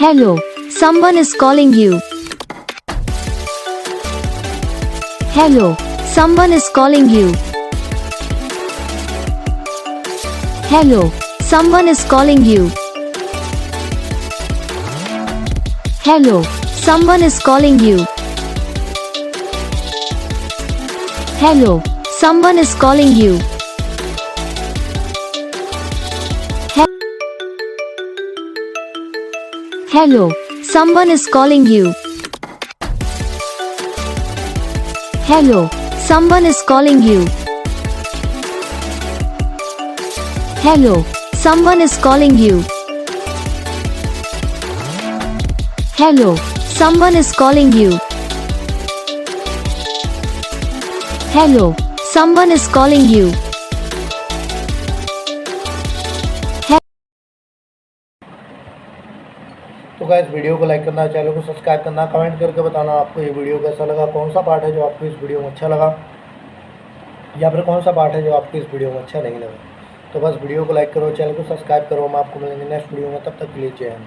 Hello, someone is calling you. Hello, someone is calling you. Hello, someone is calling you. Hello, someone is calling you. Hello, someone is calling you. Hello, someone is calling you. Hello, someone is calling you. Hello, someone is calling you. Hello, someone is calling you. Hello, someone is calling you. तो guys video को like करना, channel को subscribe करना, comment करके बताना आपको ये video कैसा लगा, कौन सा पार्ट है जो आपको इस वीडियो में अच्छा लगा या फिर कौन सा पार्ट है जो आपको इस वीडियो में अच्छा नहीं लगा। तो बस वीडियो को लाइक करो, चैनल को सब्सक्राइब करो। हम आपको मिलेंगे नेक्स्ट वीडियो में, तब तक के लिए जय हिंद।